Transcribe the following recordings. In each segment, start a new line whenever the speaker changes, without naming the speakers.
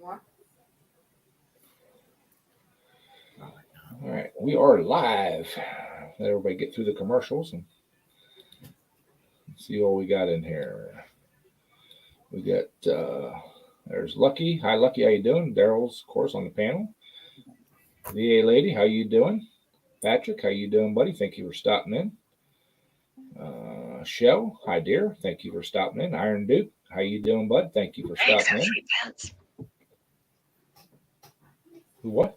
All right, we are live. Let everybody get through the commercials and see what we got in here. We got there's Lucky. Hi, Lucky. How you doing? Daryl's, of course, on the panel. VA lady, how you doing? Patrick, how you doing, buddy? Thank you for stopping in. Shell, hi, dear. Thank you for stopping in. Iron Duke, how you doing, bud? Thank you for stopping in. What?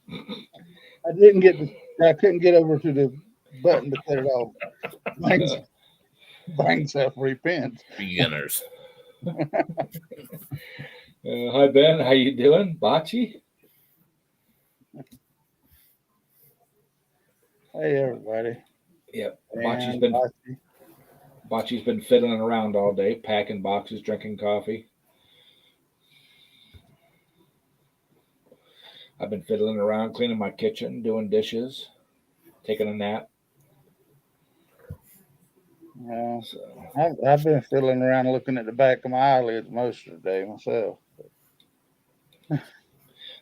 I couldn't get over to the button to cut it off. Bang self repent.
Beginners.
Hi, Ben. How you doing? Bocce?
Hey, everybody.
Yep.
And
Bocce's been fiddling around all day, packing boxes, drinking coffee. I've been fiddling around, cleaning my kitchen, doing dishes, taking a nap.
Yeah, I've been fiddling around looking at the back of my eyelids most of the day myself.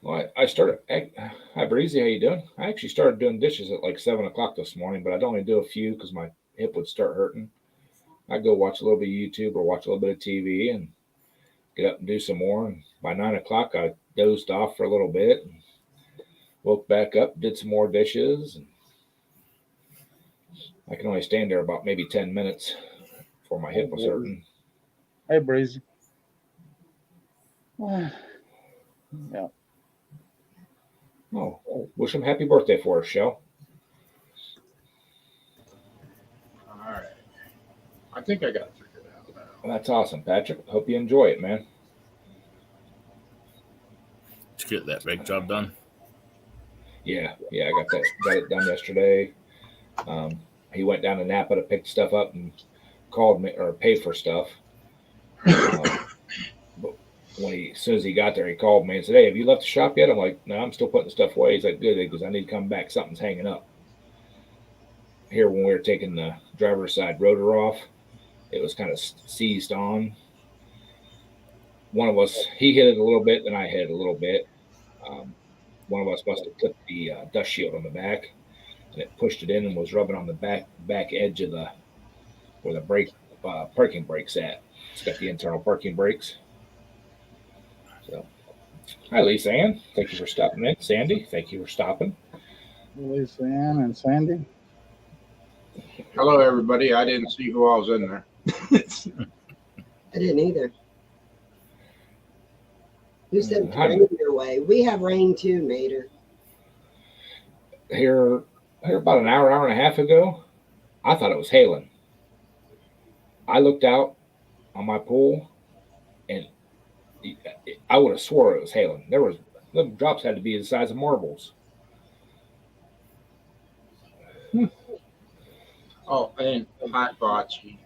Well, I started. Hi, Breezy. How you doing? I actually started doing dishes at like 7 o'clock this morning, but I'd only do a few because my hip would start hurting. I'd go watch a little bit of YouTube or watch a little bit of TV and get up and do some more. And by 9 o'clock, I dozed off for a little bit and woke back up, did some more dishes. And I can only stand there about maybe 10 minutes before my hip was hurting.
Hey, Breezy. Yeah.
Oh, wish him happy birthday for us, Shell.
All right. I think I got it figured out now.
Well, that's awesome, Patrick. Hope you enjoy it, man.
Did you get that big job done?
Yeah, I got it done yesterday. He went down to Napa to pick stuff up and called me or paid for stuff. But as soon as he got there, he called me and said, "Hey, have you left the shop yet?" I'm like, "No, I'm still putting stuff away." He's like, "Good," because I need to come back. Something's hanging up. Here, when we were taking the driver's side rotor off, it was kind of seized on. One of us, he hit it a little bit, then I hit it a little bit. One of us must have clipped the dust shield on the back, and it pushed it in and was rubbing on the back edge of where the parking brake's at. It's got the internal parking brakes. So, hi, Lisa Ann. Thank you for stopping in. Sandy, thank you for stopping.
Lisa Ann and Sandy.
Hello, everybody. I didn't see who all was in there.
I didn't either. Who sent rain your way? We have rain too, Mater.
Here about an hour and a half ago, I thought it was hailing. I looked out on my pool, and I would have swore it was hailing. The drops had to be the size of marbles.
Oh, and hot bocce.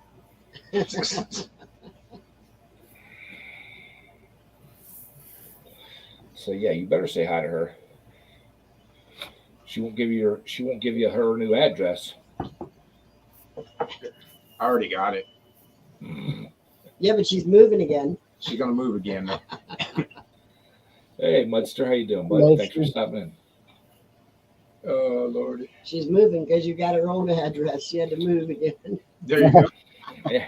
So yeah, you better say hi to her. She won't give you her new address.
I already got it.
Yeah, but she's moving again.
She's gonna move again.
Hey, Mudster, how you doing, bud?
Hello,
Thanks for stopping in.
Oh, Lordy.
She's moving because you got her own address. She had to move again.
There you go.
Yeah.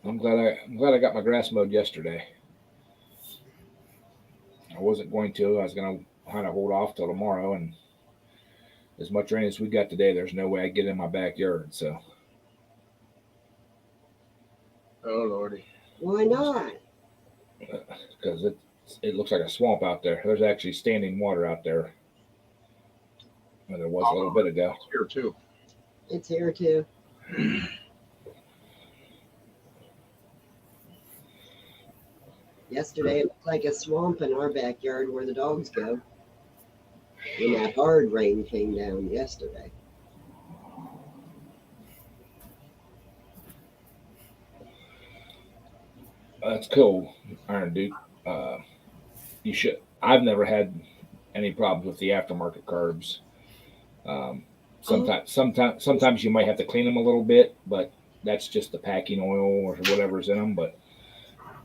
I'm glad I got my grass mowed yesterday. I wasn't going to. I was going to kind of hold off till tomorrow, and as much rain as we got today, there's no way I get in my backyard. So.
Oh, Lordy.
Why not?
Because it looks like a swamp out there. There's actually standing water out there. And there was a little bit ago.
It's here too.
It's here too. Yesterday it looked like a swamp in our backyard where the dogs go. When that hard rain came down yesterday.
That's cool, Iron Duke. You should. I've never had any problems with the aftermarket curbs. Sometimes you might have to clean them a little bit, but that's just the packing oil or whatever's in them. But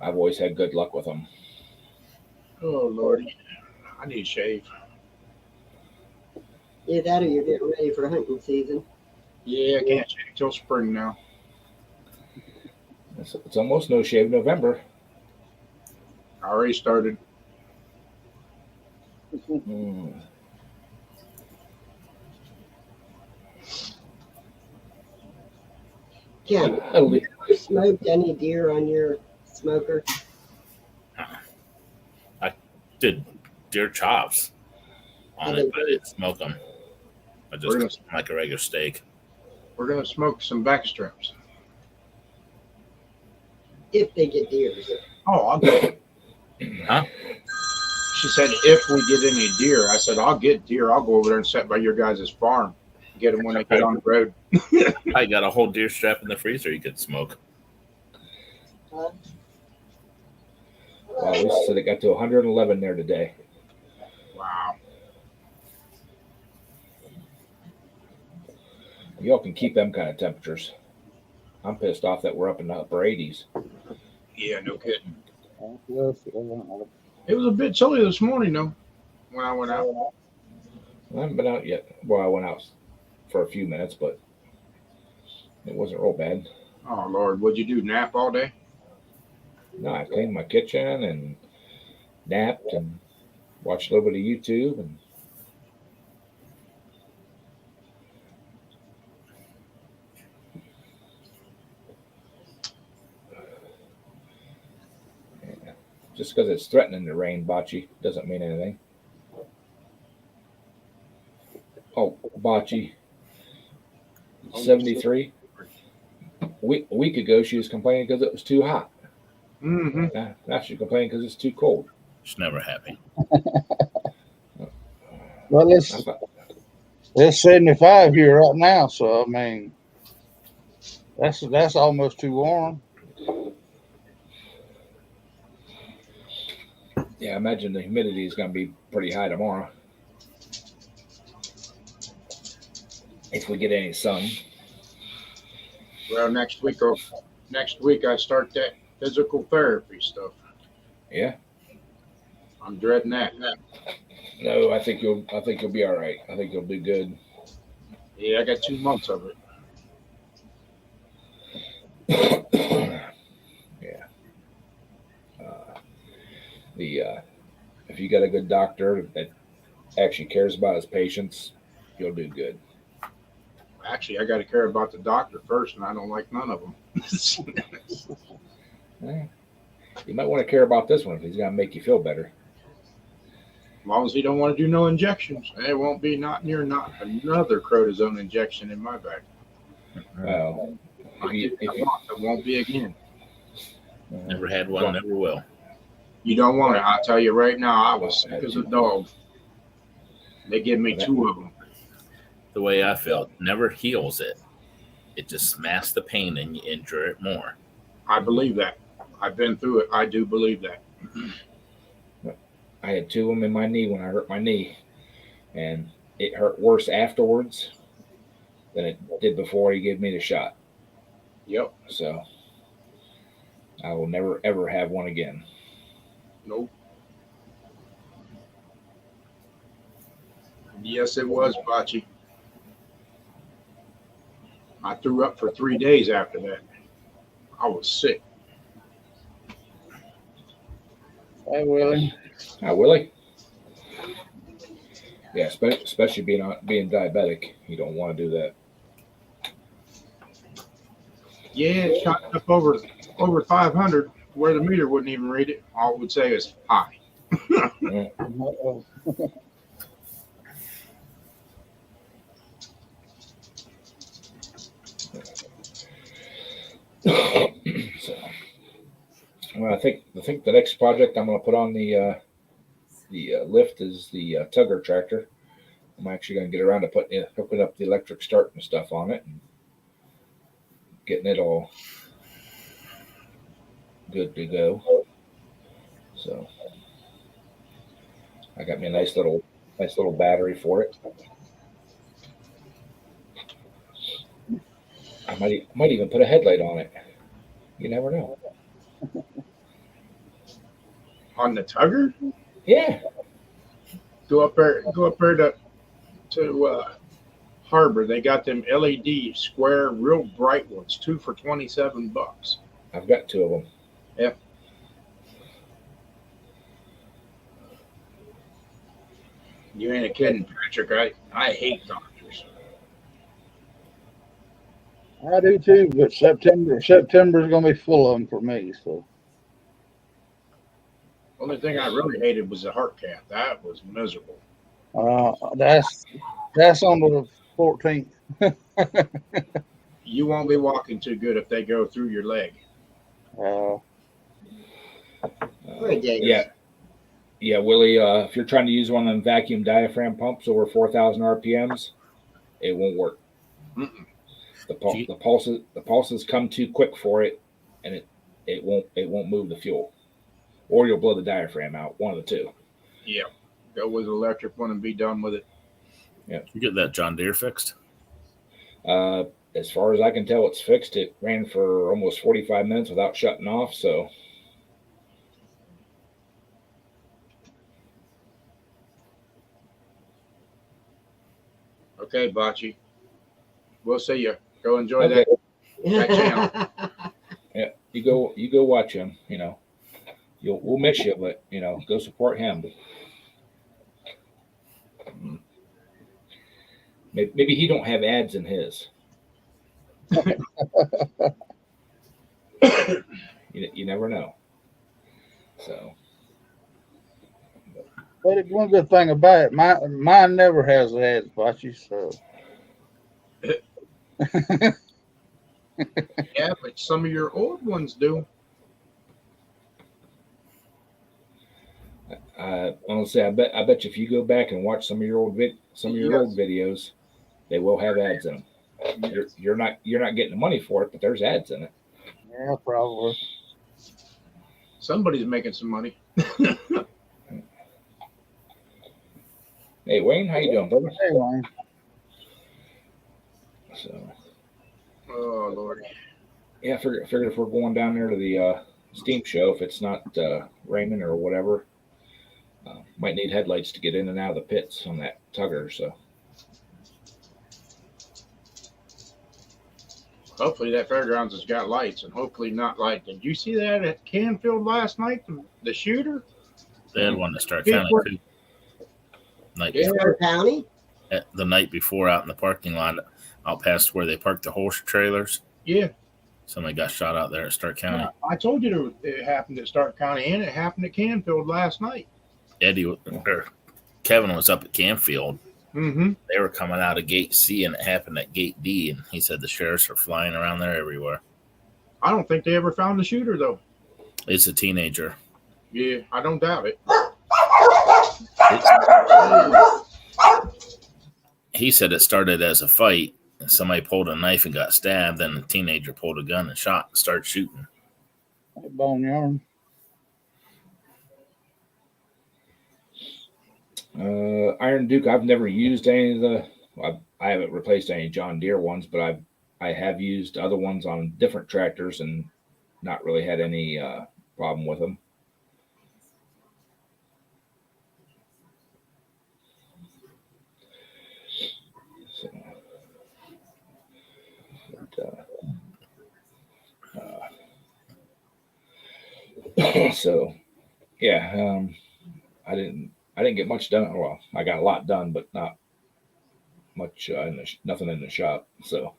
I've always had good luck with them.
Oh Lordy, I need a shave.
Yeah, that or you're getting ready for hunting season.
Yeah, I can't shave till spring now.
It's almost no shave November.
I already started.
Mm.
Ken,
That'll be-
you smoked any deer on your smoker?
Did deer chops on it, but I didn't smoke them. I just
We're gonna-
cooked 'em like a regular steak.
We're gonna smoke some back strips.
If they get deers.
Oh, I'll get.
Huh?
She said if we get any deer. I said I'll get deer. I'll go over there and sit by your guys' farm. Get them when they get on the road.
I got a whole deer strap in the freezer you could smoke.
Well, Lisa said it got to 111 there today.
Wow.
Y'all can keep them kind of temperatures. I'm pissed off that we're up in the upper 80s.
Yeah, no kidding.
Well,
It was a bit chilly this morning though. When I went out.
I haven't been out yet. Well, I went out for a few minutes, but it wasn't real bad.
Oh Lord, what'd you do? Nap all day?
No, I cleaned my kitchen and napped and watched a little bit of YouTube and yeah. Just because it's threatening to rain, Bocce, doesn't mean anything. Oh, Bocce, 73. A week ago, she was complaining because it was too hot.
Mm-hmm.
Now she's complaining because it's too cold.
She's never happy.
well, it's 75 here right now, so I mean, that's almost too warm.
Yeah, I imagine the humidity is going to be pretty high tomorrow. If we get any sun.
Well, next week I start that physical therapy stuff.
Yeah.
I'm dreading that.
No, I think you'll be all right. I think you'll do good.
Yeah, I got 2 months of it.
Yeah. If you got a good doctor that actually cares about his patients, you'll do good.
Actually, I got to care about the doctor first, and I don't like none of them.
Eh, you might want to care about this one if he's going to make you feel better.
As long as he don't want to do no injections, it won't be not another cortisone injection in my back.
Well,
It won't be again.
Never had one, never will.
You don't want it. I'll tell you right now, I was sick as a dog. They give me 2 of them.
The way I feel, never heals it. It just masks the pain and you injure it more.
I believe that. I've been through it. I do believe that.
I had 2 of them in my knee when I hurt my knee, and it hurt worse afterwards than it did before he gave me the shot.
Yep.
So I will never ever have one again.
Nope. Yes, it was Bocce. I threw up for 3 days after that. I was sick.
Hey, Willie.
Hi, Willie. Yeah, especially being diabetic, you don't want to do that.
Yeah, it shot up over 500 where the meter wouldn't even read it. All it would say is high.
Uh-oh.
So, well, I think the next project I'm going to put on the lift is the Tugger tractor. I'm actually going to get around to hooking up the electric start and stuff on it, and getting it all good to go. So I got me a nice little battery for it. I'm Might even put a headlight on it. You never know.
On the tugger,
Yeah.
go up there to Harbor. They got them LED square, real bright ones, 2 for $27.
I've got 2 of them.
Yeah. You ain't a kidding, Patrick. I hate Dodgers.
I do too, but September's gonna be full of them for me. So
Only thing I really hated was the Heart Cat. That was miserable.
that's on the 14th.
You won't be walking too good if they go through your leg.
Ridiculous.
Yeah, Willie. If you're trying to use one of them vacuum diaphragm pumps over 4,000 RPMs, it won't work.
Mm-mm.
The pulses come too quick for it, and it won't move the fuel, or you'll blow the diaphragm out. One of the two.
Yeah. Go with the electric one and be done with it.
You get that John Deere fixed?
As far as I can tell, it's fixed. It ran for almost 45 minutes without shutting off. So.
Okay, Bocce. We'll see you. Go enjoy
Okay.
that channel.
Yeah, you go watch him. We'll miss you, but go support him. Maybe he don't have ads in his. You never know. So.
But one good thing about it, mine never has ads, Bocce, so.
Yeah, but some of your old ones do.
Honestly, I bet you if you go back and watch some of your old old videos, they will have ads in them. You're not getting the money for it, but there's ads in it.
Yeah, probably.
Somebody's making some money.
Hey Wayne, how you doing, brother?
Hey, Wayne.
So.
Oh Lord.
Yeah, I figured if we're going down there to the steam show, if it's not raining or whatever, might need headlights to get in and out of the pits on that tugger. So
Hopefully that fairgrounds has got lights, and hopefully not like. Did you see that at Canfield last night? The shooter.
They had one to start
Yeah.
county too.
Stark County?
The night before, out in the parking lot, out past where they parked the horse trailers.
Yeah.
Somebody got shot out there at Stark County.
I told you it happened at Stark County, and it happened at Canfield last night.
Kevin was up at Canfield.
Mm-hmm.
They were coming out of Gate C, and it happened at Gate D. And he said the sheriffs are flying around there everywhere.
I don't think they ever found the shooter though.
It's a teenager.
Yeah, I don't doubt it.
He said it started as a fight. And somebody pulled a knife and got stabbed. Then the teenager pulled a gun and shot and started shooting.
Hey, Boneyard.
Iron Duke, I've never used any of the. I haven't replaced any John Deere ones, but I have used other ones on different tractors and not really had any problem with them. So yeah, I didn't get much done. Well, I got a lot done, but not much. Nothing in the shop. So,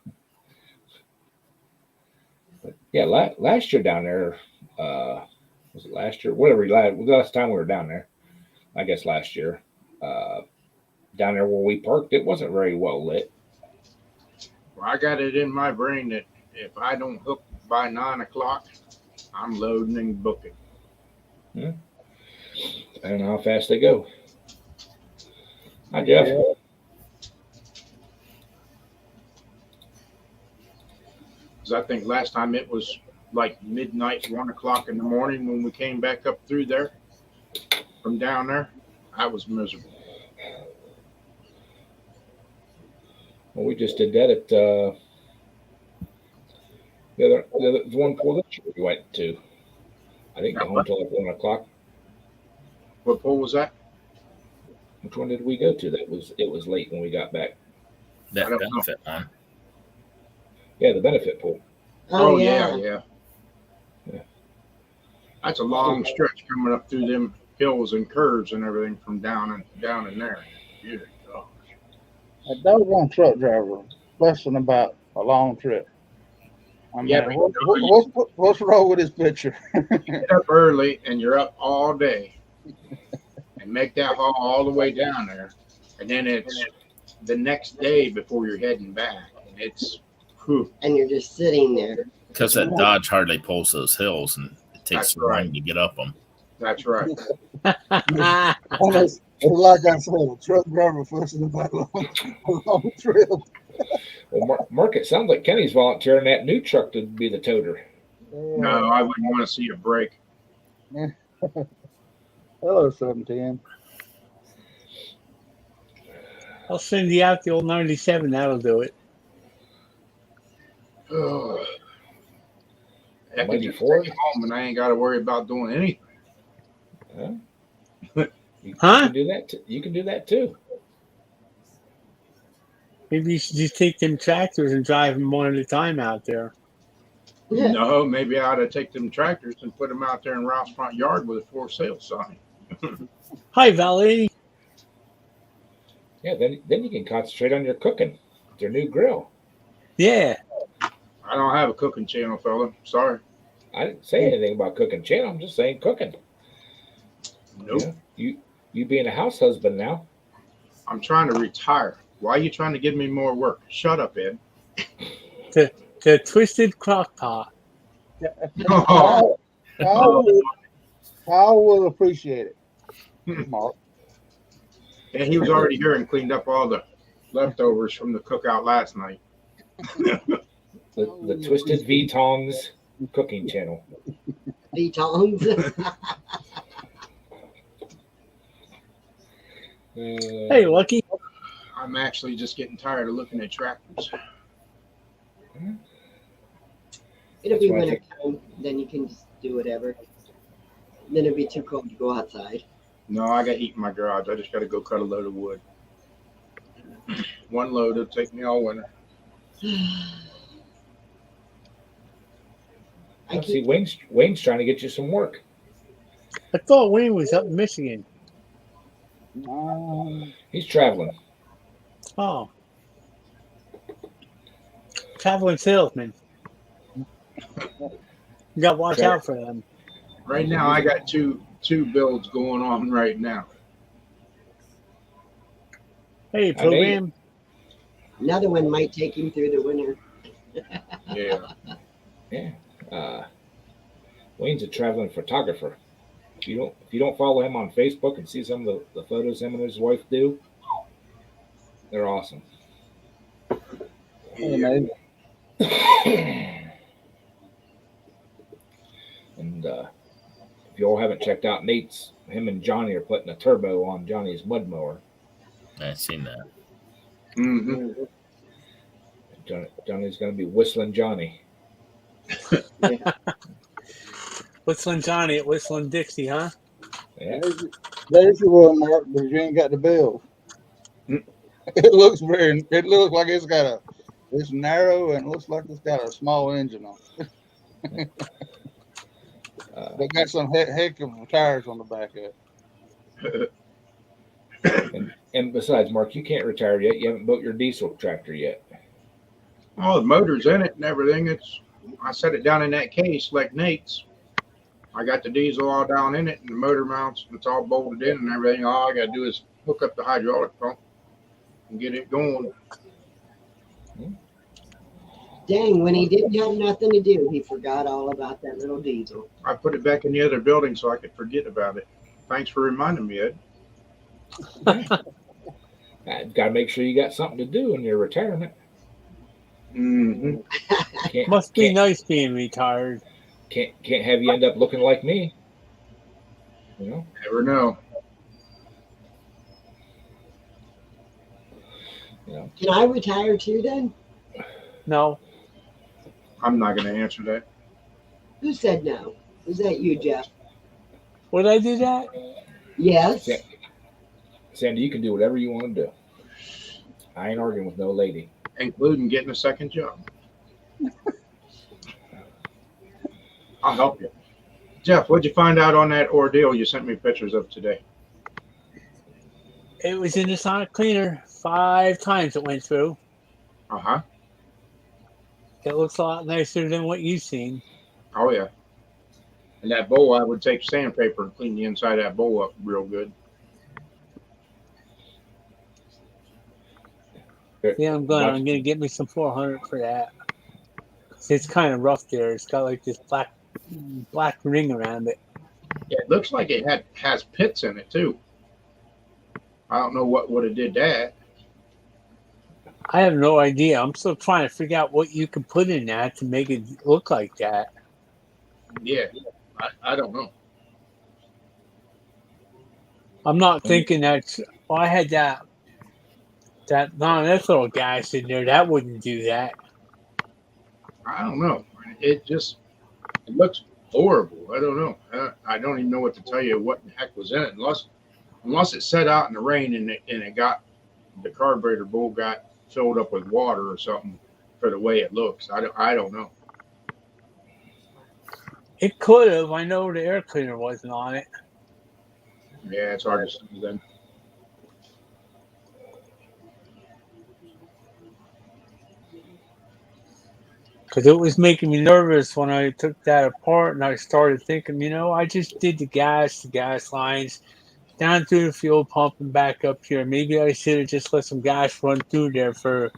but yeah, last year down there, was it last year? Whatever. The last time we were down there, I guess last year, down there where we parked, it wasn't very well lit.
Well, I got it in my brain that if I don't hook by 9 o'clock, I'm loading and booking.
Yeah. Depending on how fast they go. Hi, Jeff.
Because I think last time it was like midnight, 1 o'clock in the morning when we came back up through there from down there. I was miserable.
Well, we just did that at The one pool that we went to. I didn't get home until like 1 o'clock.
What pool was that?
Which one did we go to? It was late when we got back.
That
I don't know.
benefit one.
Yeah, the benefit pool.
Oh,
yeah,
yeah.
yeah.
Yeah.
That's a long stretch coming up through them hills and curves and everything from down in there. Good gosh.
A doggone truck driver fussing about a long trip. I mean,
Yeah, but
what's wrong with this picture?
Get up early and you're up all day and make that haul all the way down there, and then it's the next day before you're heading back, and it's whew,
And you're just sitting there.
Because that Dodge hardly pulls those hills, and it takes
That's
so long
right.
to get up them.
that's right.
It's like I said, a truck driver fussing about a long trip.
Well, Mark, it sounds like Kenny's volunteering that new truck to be the toter.
No, I wouldn't want to see a break.
Hello, 710.
I'll send you out the old 97. That'll do it.
Oh. I
Maybe
can just
four.
take it home and I ain't got to worry about doing anything.
You
Huh?
can do that. You can do that too.
Maybe you should just take them tractors and drive them one at a time out there.
No, maybe I ought to take them tractors and put them out there in Ralph's front yard with a for sale sign.
Hi, Valley.
Yeah, then you can concentrate on your cooking. With your new grill.
Yeah.
I don't have a cooking channel, fella. Sorry.
I didn't say anything about cooking channel. I'm just saying cooking.
Nope.
Yeah, you being a house husband now.
I'm trying to retire. Why are you trying to give me more work? Shut up, Ed.
The Twisted Crock Pot.
Oh,
Kyle will appreciate it, Mark.
and he was already here and cleaned up all the leftovers from the cookout last night.
The Twisted V Tongs cooking channel.
The tongs.
Hey, Lucky.
I'm actually just getting tired of looking at tractors.
It'll be
That's why I
winter time. Then you can just do whatever. Then it'll be too cold to go outside.
No, I got heat in my garage. I just got to go cut a load of wood. One load will take me all winter.
I
See,
keep,
Wayne's trying to get you some work.
I thought Wayne was up in Michigan.
He's traveling.
Oh. Traveling salesman. You got to watch
Okay.
out for them.
Right now, I got two builds going on right now.
Hey, program.
another one might take him through the winter.
Yeah.
Yeah. Wayne's a traveling photographer. If you don't follow him on Facebook and see some of the photos him and his wife do, they're awesome.
Amazing.
And if you all haven't checked out Nate's, him and Johnny are putting a turbo on Johnny's mud mower.
I've seen that.
Mm-hmm.
Johnny's going to be whistling Johnny.
Whistling Johnny at Whistling Dixie, huh?
Yeah.
There's your one, Mark, but you ain't got the bill. It looks like it's narrow and looks like it's got a small engine on it. They got some heck of tires on the back of it.
And besides, Mark, you can't retire yet. You haven't built your diesel tractor yet.
Oh, the motor's in it and everything. I set it down in that case like Nate's. I got the diesel all down in it and the motor mounts. It's all bolted in and everything. All I got to do is hook up the hydraulic pump and get it going.
Dang, when he didn't have nothing to do, he forgot all about that little diesel.
I put it back in the other building so I could forget about it. Thanks for reminding me, Ed.
Got to make sure you got something to do in your retirement.
Mm-hmm.
Must be nice being retired.
Can't have you end up looking like me. You know.
Never know.
Can I retire too then?
No.
I'm not going to answer that.
Who said no? Was that you, Jeff?
Would I do that?
Yes.
Yeah. Sandy, you can do whatever you want to do. I ain't arguing with no lady.
Including getting a second job. I'll help you. Jeff, what'd you find out on that ordeal you sent me pictures of today?
It was in the Sonic cleaner 5 times it went through.
Uh-huh.
It looks a lot nicer than what you've seen.
Oh, yeah. And that bowl, I would take sandpaper and clean the inside of that bowl up real good.
Yeah, I'm gonna get me some 400 for that. It's kind of rough there. It's got like this black ring around it.
Yeah, it looks like it has pits in it, too. I don't know what would have did that.
I have no idea. I'm still trying to figure out what you can put in that to make it look like that.
Yeah, I don't know.
I'm not thinking that's. Well, I had that non-ethanol gas in there. That wouldn't do that.
I don't know. It looks horrible. I don't know. I don't even know what to tell you what the heck was in it unless it set out in the rain and it got the carburetor bowl got filled up with water or something for the way it looks. I don't know.
It could have. I know the air cleaner wasn't on it.
Yeah, it's hard to say then.
Because it was making me nervous when I took that apart and I started thinking, I just did the gas lines down through the fuel pump and back up here. Maybe I should have just let some gas run through there for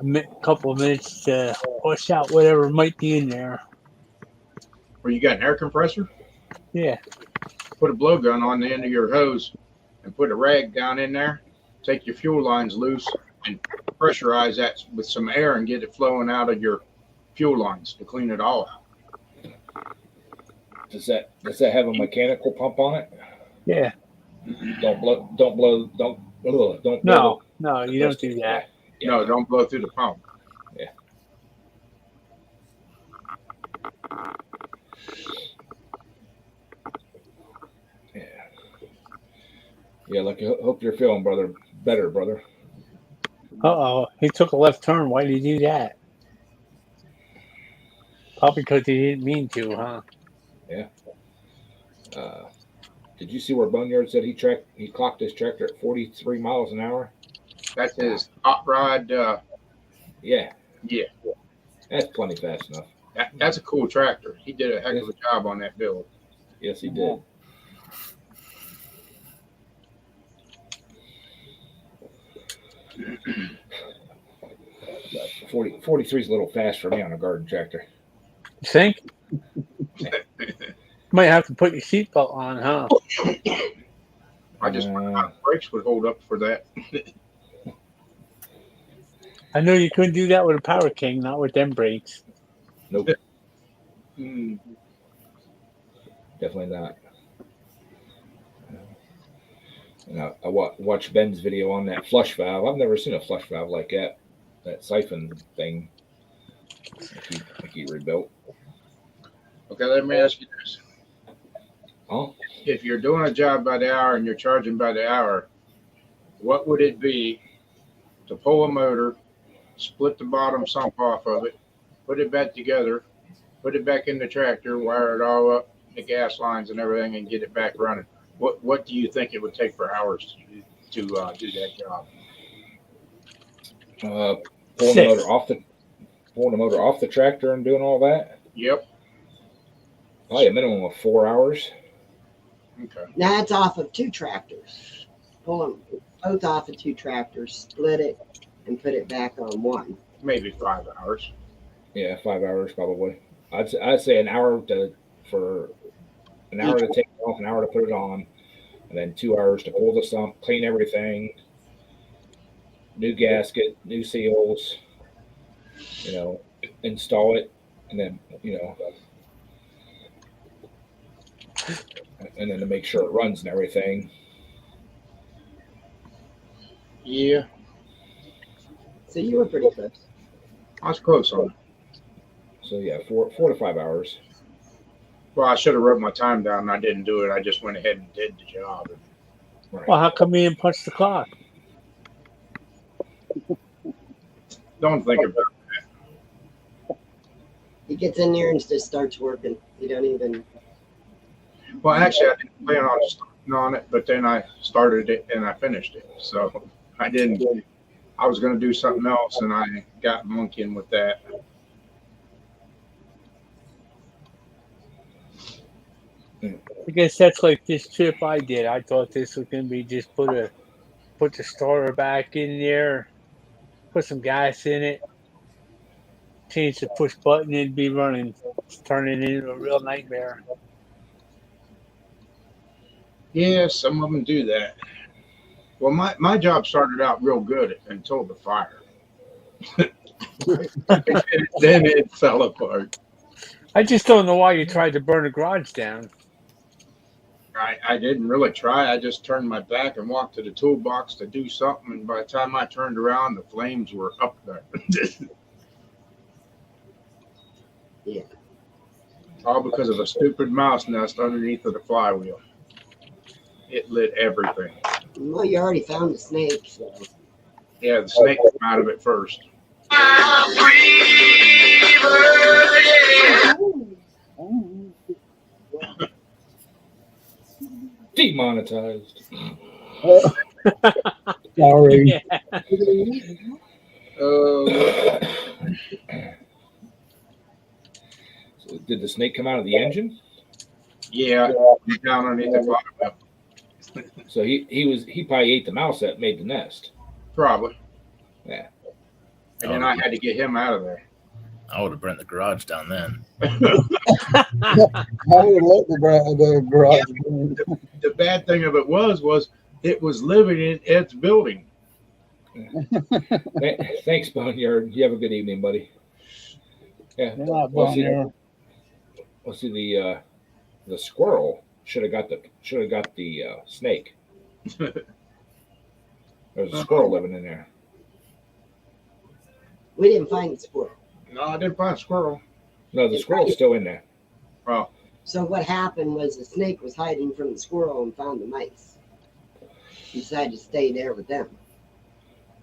a couple of minutes to push out whatever might be in there.
Where you got an air compressor?
Yeah.
Put a blowgun on the end of your hose and put a rag down in there. Take your fuel lines loose and pressurize that with some air and get it flowing out of your fuel lines to clean it all out.
Does that have a mechanical pump on it?
Yeah.
Don't blow.
No, you don't do that.
Yeah.
No, don't blow through the pump.
Yeah. Yeah, look, hope you're feeling better, brother.
Uh-oh, he took a left turn. Why did he do that? Probably because he didn't mean to, huh?
Yeah. Did you see where Boneyard said he clocked his tractor at 43 miles an hour?
That's his hot rod.
Yeah.
Yeah,
That's plenty fast enough.
that's a cool tractor. He did a heck of a job on that build.
Yes, he did. But 43 is a little fast for me on a garden tractor.
You think? Might have to put your seatbelt on, huh?
I just wonder how the brakes would hold up for that.
I know you couldn't do that with a Power King, not with them brakes.
Nope,
Mm.
definitely not. And I watched Ben's video on that flush valve. I've never seen a flush valve like that siphon thing. Like he rebuilt.
Okay, let me ask you this.
Oh,
If you're doing a job by the hour and you're charging by the hour, what would it be to pull a motor, split the bottom sump off of it, put it back together, put it back in the tractor, wire it all up, the gas lines and everything, and get it back running? What do you think it would take for hours to do that job?
pulling the motor off the tractor and doing all that.
Yep.
Probably a minimum of 4 hours.
Okay.
That's off of 2 tractors. Pull them both off of 2 tractors, split it, and put it back on one.
Maybe 5 hours.
Yeah, 5 hours probably. I'd say an hour to take it off, an hour to put it on, and then 2 hours to pull the sump, clean everything, new gasket, new seals, install it, and then and then to make sure it runs and everything.
Yeah,
So you were pretty close.
I was close on it.
So yeah, 4 to 5 hours.
Well, I should have wrote my time down and I didn't do it. I just went ahead and did the job.
Right.
Well, how come you didn't punch the clock?
Don't think about it.
He gets in there and just starts working. You don't even.
Well, actually, I didn't plan on starting on it, but then I started it and I finished it. So I didn't. I was going to do something else and I got monkeying with that.
I guess that's like this trip I did. I thought this was gonna be just put the starter back in there, put some gas in it, change the push button, it'd be running. It's turning into a real nightmare.
Yeah, some of them do that. Well, my job started out real good until the fire. Then it fell apart.
I just don't know why you tried to burn the garage down.
I didn't really try. I just turned my back and walked to the toolbox to do something. And by the time I turned around, the flames were up there.
Yeah.
All because of a stupid mouse nest underneath of the flywheel. It lit everything.
Well, you already found the snake, so.
Yeah, the snake came out of it first.
Demonetized.
Sorry.
Yeah.
So did the snake come out of the engine?
Yeah, he's down underneath the flywheel.
So he probably ate the mouse that made the nest.
Probably.
Yeah.
And then I had to get him out of there.
I would have burnt the garage down then.
I would let the garage.
The bad thing of it was it was living in its building.
Thanks, Boneyard. You have a good evening, buddy. Yeah.
They're not
Well,
down
see,
there.
well, see the squirrel should have got the snake. There's a squirrel living in there.
We didn't find the squirrel.
No, I didn't find a squirrel.
No, the squirrel's still in there.
Well,
So what happened was the snake was hiding from the squirrel and found the mice. He decided to stay there with them.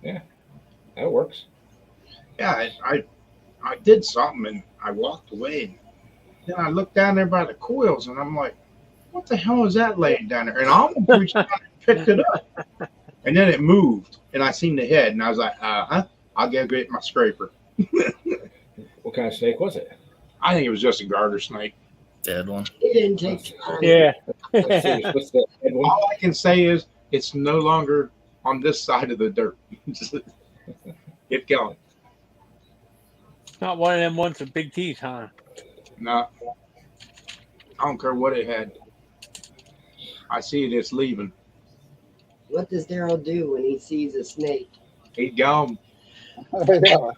That works.
yeah, I did something and I walked away. And then I looked down there by the coils and I'm like, what the hell is that laying down there? And I almost reached down and picked it up. And then it moved and I seen the head and I was like, I'll go get my scraper.
What kind of snake was it?
I think it was just a garter snake.
Dead one.
It didn't take time.
Yeah.
Let's see, what's the head one?
All I can say is it's no longer on this side of the dirt. It's gone.
Not one of them ones with big teeth, huh?
No, I don't care what it had. I see it, it's leaving.
What does Daryl do when he sees a snake?
He's gone.
Yeah,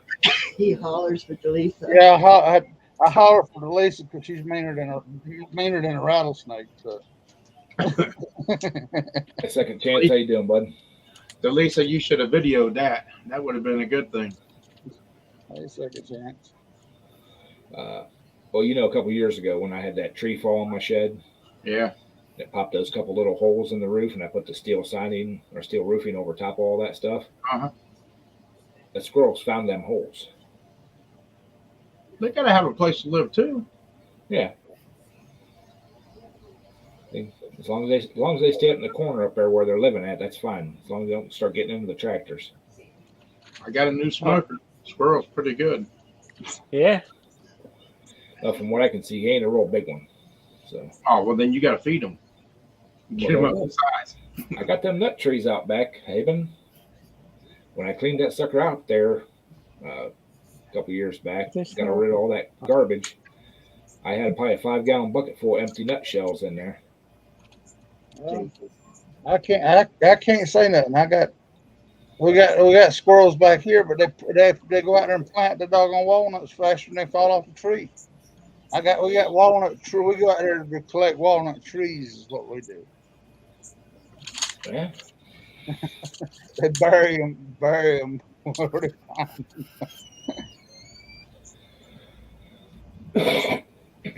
He hollers for Delisa.
yeah. I holler for Delisa because she's meaner than a rattlesnake. So.
A second chance. How you doing, bud?
Delisa, you should have videoed that. That would have been a good thing.
Hey, second chance.
Well, a couple years ago when I had that tree fall on my shed,
Yeah.
it popped those couple little holes in the roof, and I put the steel siding or steel roofing over top of all that stuff.
Uh-huh.
The squirrels found them holes.
They gotta have a place to live too.
Yeah. As long as they stay up in the corner up there where they're living at, that's fine. As long as they don't start getting into the tractors.
I got a new smoker. Squirrel's pretty good.
Yeah.
From what I can see, he ain't a real big one. So
Oh, well, then you gotta feed them. Get them up to size.
I got them nut trees out back, Haven. When I cleaned that sucker out there a couple years back, got rid of all that garbage. I had probably a 5-gallon bucket full of empty nut shells in there.
Well, I can't say nothing. We got squirrels back here, but they go out there and plant the doggone walnuts faster than they fall off the tree. We got walnut tree. We go out there to collect walnut trees is what we do.
Yeah.
They bury them where they find them.
I'd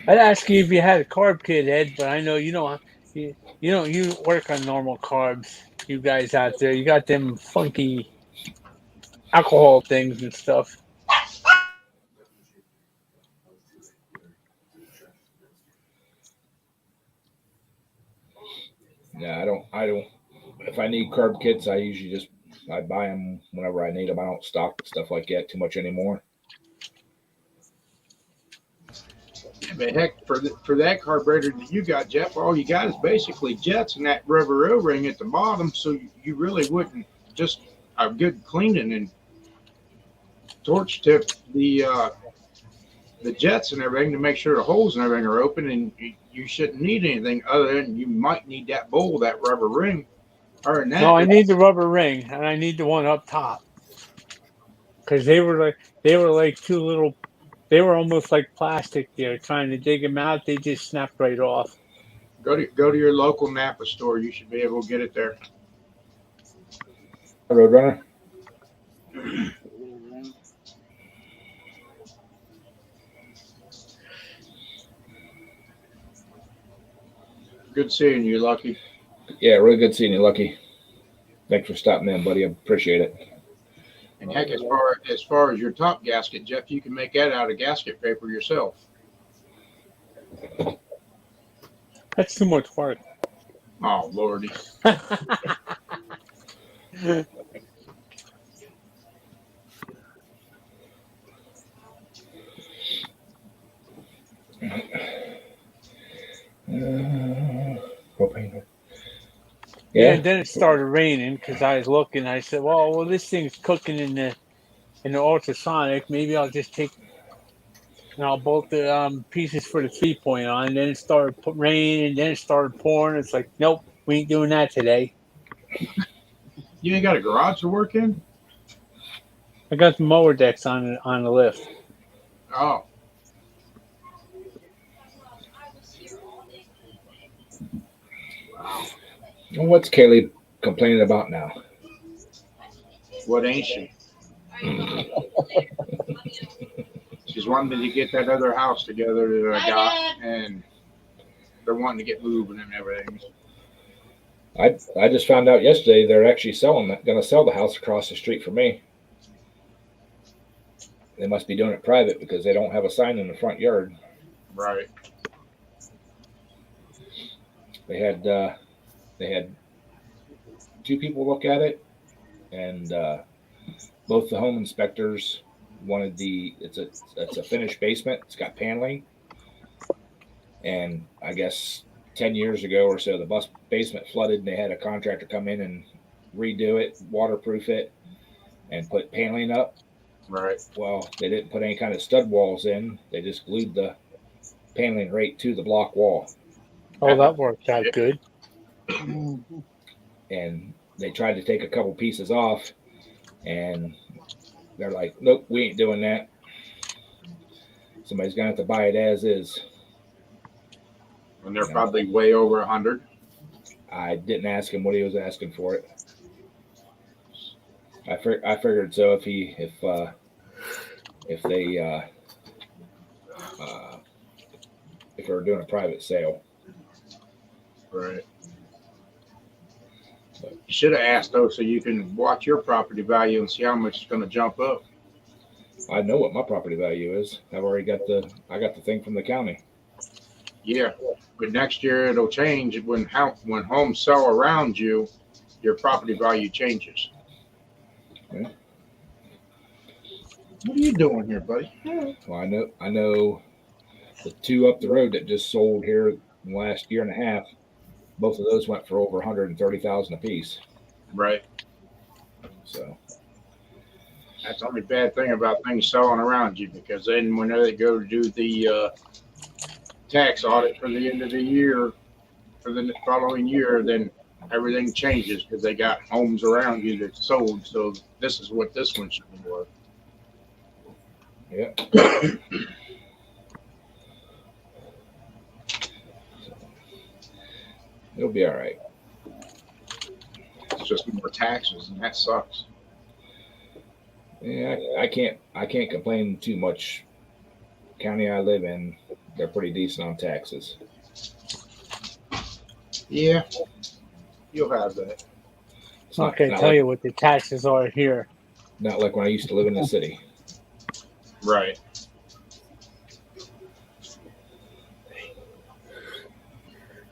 ask you if you had a carb kit, Ed, but I know you don't. You work on normal carbs. You guys out there, you got them funky alcohol things and stuff.
Yeah, I don't. If I need carb kits, I usually just I buy them whenever I need them. I don't stock stuff like that too much anymore.
Yeah, but heck, for that carburetor that you got, Jeff, all you got is basically jets and that rubber O-ring at the bottom. So you really wouldn't just a good cleaning and torch tip the jets and everything to make sure the holes and everything are open, and you shouldn't need anything other than you might need that bowl, that rubber ring. Or that.
No, I need the rubber ring, and I need the one up top because they were like two little. They were almost like plastic. There, trying to dig them out, they just snapped right off.
Go to your local Napa store. You should be able to get it there.
Roadrunner.
Good seeing you, Lucky.
Yeah, really good seeing you, Lucky. Thanks for stopping in, buddy. I appreciate it.
And heck, as far as your top gasket, Jeff, you can make that out of gasket paper yourself.
That's too much work.
Oh Lordy.
Propane.
Yeah, and then it started raining because I was looking. I said, "Well, this thing's cooking in the ultrasonic. Maybe I'll just take and I'll bolt the pieces for the 3-point on." And then it started raining, and then it started pouring. It's like, nope, we ain't doing that today.
You ain't got a garage to work in?
I got the mower decks on the lift.
Oh.
Well, what's Kaylee complaining about now?
What ain't she? She's wanting to get that other house together that I got, and they're wanting to get moving and everything.
I just found out yesterday they're actually going to sell the house across the street from me. They must be doing it private because they don't have a sign in the front yard.
Right.
They had 2 people look at it, and both the home inspectors wanted it's a finished basement. It's got paneling, and I guess 10 years ago or so, the basement flooded, and they had a contractor come in and redo it, waterproof it, and put paneling up.
Right.
Well, they didn't put any kind of stud walls in. They just glued the paneling right to the block wall.
Oh, that worked out good.
And they tried to take a couple pieces off, and they're like, nope, we ain't doing that. Somebody's gonna have to buy it as is.
And they're probably way over 100.
I didn't ask him what he was asking for it. I figured so. If they were doing a private sale.
Right. You should have asked though, so you can watch your property value and see how much it's going to jump up.
I know what my property value is. I've already got the thing from the county.
Yeah, but next year it'll change when homes sell around you, your property value changes.
Okay.
What are you doing here, buddy?
Well, I know the 2 up the road that just sold here in the last year and a half. Both of those went for over 130,000 a piece.
Right.
So
that's the only bad thing about things selling around you, because then when they go to do the tax audit for the end of the year, for the following year, then everything changes because they got homes around you that sold. So this is what this one should be worth.
yeah. It'll be all right.
It's just more taxes, and that sucks.
Yeah, I can't complain too much county I live in, they're pretty decent on taxes.
Yeah, you'll have that.
It's not,
Okay,
not
tell
like,
you what the taxes are here.
not like when I used to live in the city.
Right.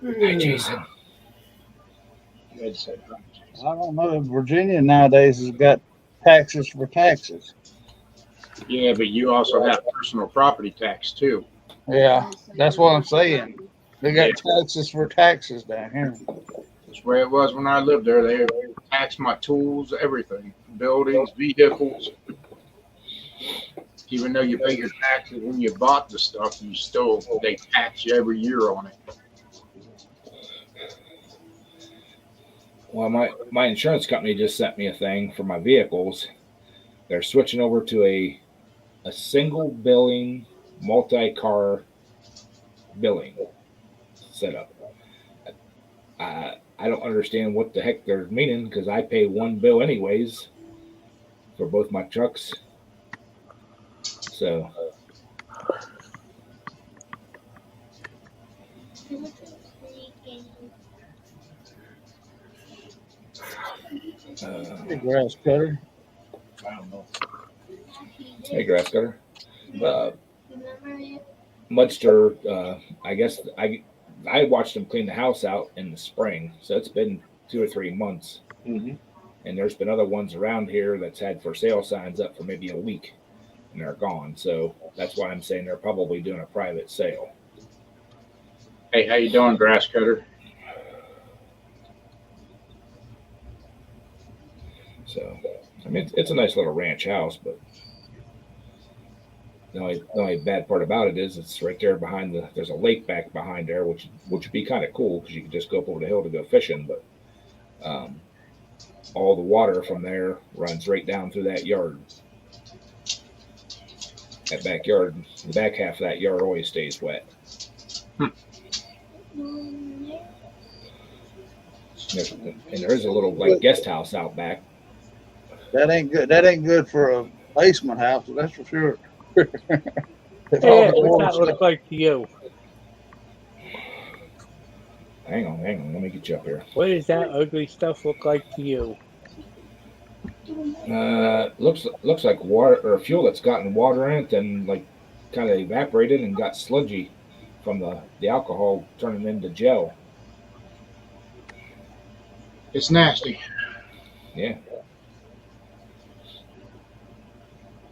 Hi, Jason.
I'd say,
I don't know. Virginia nowadays has got taxes for taxes.
yeah, but you also have personal property tax too.
Yeah, that's what I'm saying. They got taxes for taxes down here.
That's the way it was when I lived there. They taxed my tools, everything, buildings, vehicles. Even though you pay your taxes when you bought the stuff, they tax you every year on it.
Well, my insurance company just sent me a thing for my vehicles. They're switching over to a single billing, multi-car billing setup. I don't understand what the heck they're meaning because I pay one bill anyways for both my trucks. So
Hey, grass cutter.
I don't know. Hey, grass cutter. Mudster, I guess I watched them clean the house out in the spring, so it's been 2 or 3 months.
Mm-hmm.
And there's been other ones around here that's had for sale signs up for maybe a week, and they're gone. So that's why I'm saying they're probably doing a private sale.
Hey, how you doing, grass cutter?
So I mean, it's a nice little ranch house, but the only bad part about it is it's right there behind there's a lake back behind there, which would be kind of cool because you could just go up over the hill to go fishing, but all the water from there runs right down through that yard. That backyard, the back half of that yard always stays wet. And there is a little like guest house out back.
That ain't good. That ain't good for a basement house. That's for sure. If all
Hey,
the
what's
water
that look
stuff-
like to you?
Hang on, let me get you up here.
What does that ugly stuff look like to you?
Looks like water or fuel that's gotten water in it and like kind of evaporated and got sludgy from the alcohol turning into gel.
It's nasty.
Yeah.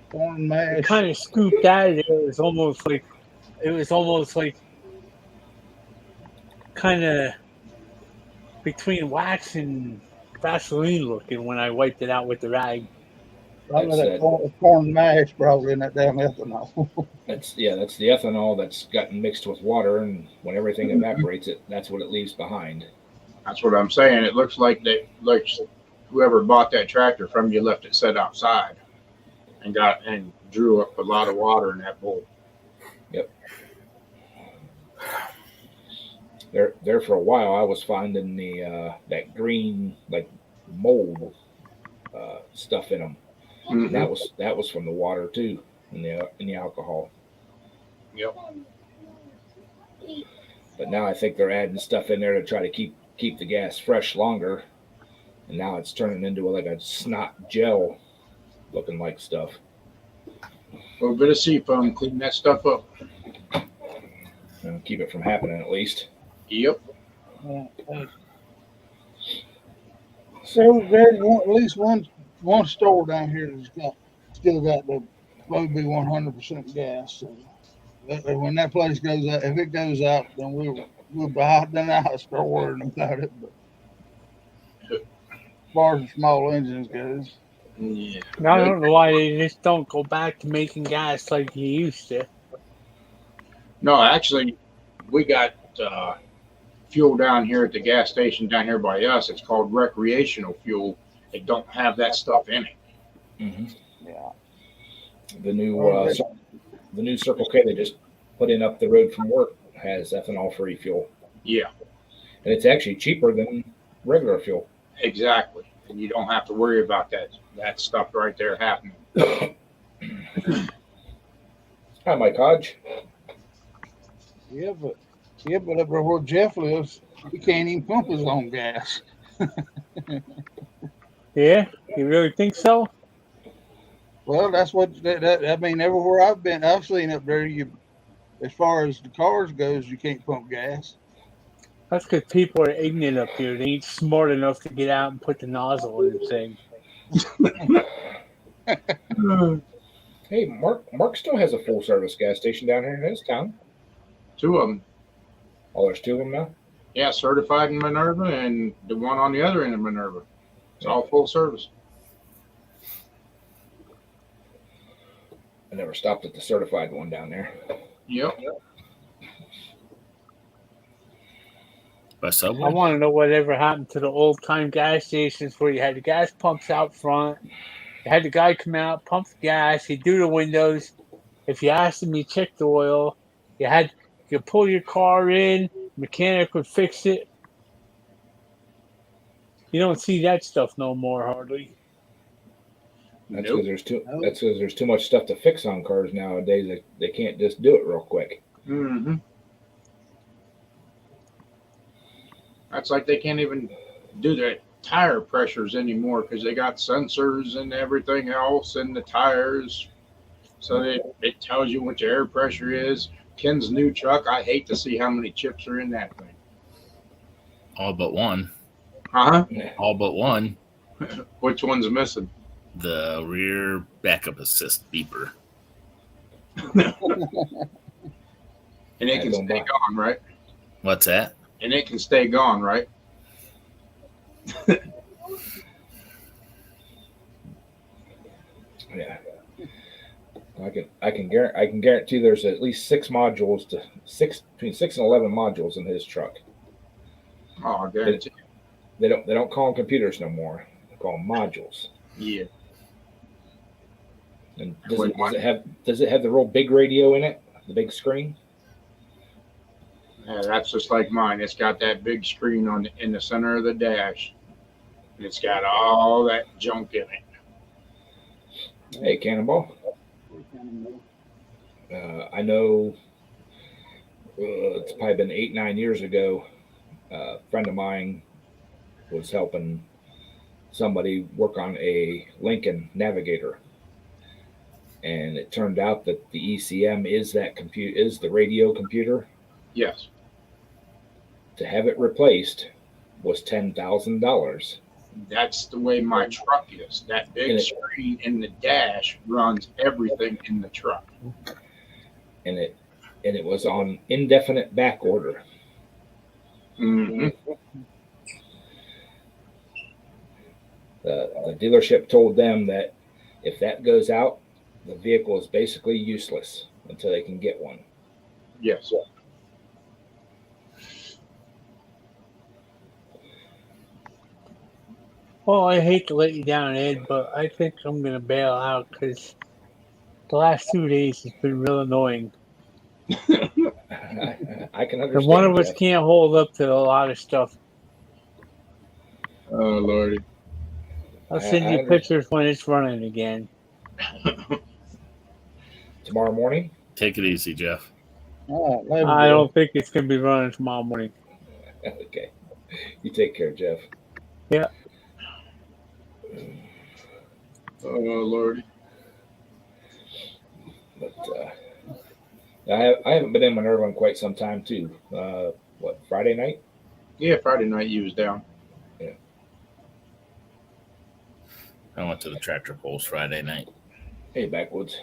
corn
It
mash.
kind of scooped out of there. It was almost like kind of between wax and Vaseline looking when I wiped it out with the rag.
Probably
That's
that
it.
corn mash probably in that damn ethanol.
That's the ethanol that's gotten mixed with water, and when everything evaporates, that's what it leaves behind.
That's what I'm saying. It looks like whoever bought that tractor from you left it set outside and drew up a lot of water in that bowl.
There for a while, I was finding that green like mold stuff in them.
Mhm.
That was from the water too, in the alcohol.
Yep.
But now I think they're adding stuff in there to try to keep the gas fresh longer, and now it's turning into like a snot gel looking like stuff.
A little bit of sea foam, clean that stuff up.
Keep it from happening at least.
Yep.
So there's at least one store down here that's still got the Moby 100% gas. So when that place goes out, if it goes out, then we'll buy it. Then I'll start worrying about it. But as far as the small engines goes,
Yeah.
I don't know why they just don't go back to making gas like you used to.
No, actually, we got fuel down here at the gas station down here by us. It's called recreational fuel. It don't have that stuff in it.
Mm-hmm.
yeah.
The new Circle K they just put in up the road from work has ethanol-free fuel,
Yeah,
and it's actually cheaper than regular fuel.
exactly. And you don't have to worry about that stuff right there happening.
Hi, Mike Hodge.
Yeah, but up there where Jeff lives, he can't even pump his own gas.
Yeah, you really think so?
Well, that's what I mean. Everywhere I've been, I've seen up there. As far as the cars goes, you can't pump gas.
That's because people are ignorant up here. They ain't smart enough to get out and put the nozzle in the thing.
Hey, Mark still has a full service gas station down here in his town.
2 of them.
Oh, there's 2 of them now.
Yeah, certified in Minerva and the one on the other end of Minerva. It's all full service.
I never stopped at the certified one down there.
Yep.
By
I
Subway?
want to know whatever happened to the old time gas stations where you had the gas pumps out front. You had the guy come out, pump the gas, he'd do the windows. If you asked him, he'd check the oil. You pull your car in, mechanic would fix it. You don't see that stuff no more hardly.
That's
Nope.
because there's too much stuff to fix on cars nowadays. They can't just do it real quick.
Mm-hmm. That's like they can't even do the tire pressures anymore because they got sensors and everything else in the tires. So it tells you what your air pressure is. Ken's new truck, I hate to see how many chips are in that thing.
All but one.
Huh?
All but one.
Which one's missing?
The rear backup assist beeper.
And it
I
can
don't
stay
buy-
gone, right?
What's that?
And it can stay gone, right?
Yeah. I can guarantee there's at least 6 modules between 6 and 11 modules in his truck.
Oh, I guarantee.
They don't call them computers no more. They call them modules.
Yeah.
And does it have the real big radio in it? The big screen?
Yeah, that's just like mine. It's got that big screen in the center of the dash. And it's got all that junk in it.
Hey, Cannonball. I know it's probably been 8-9 years ago. A friend of mine was helping somebody work on a Lincoln Navigator, and it turned out that the ECM is the radio computer.
Yes.
To have it replaced was $10,000.
That's the way my truck is. That big screen in the dash runs everything in the truck.
And it was on indefinite back order.
Mm-hmm.
The dealership told them that if that goes out, the vehicle is basically useless until they can get one.
Yes.
Well, I hate to let you down, Ed, but I think I'm going to bail out because the last 2 days has been real annoying.
I can understand.
And one of us
that.
can't hold up to a lot of stuff.
Oh, Lordy.
I'll send
I
you
understand.
pictures when it's running again.
Tomorrow morning.
Take it easy, Jeff.
All right, later,
I
Bill.
don't think it's going to be running tomorrow morning.
Okay. You take care, Jeff.
Yeah.
Oh, Lordy.
But I haven't been in Minerva in quite some time too. Friday night?
Yeah, Friday night you was down.
I went to the tractor pulls Friday night,
Hey, Backwoods.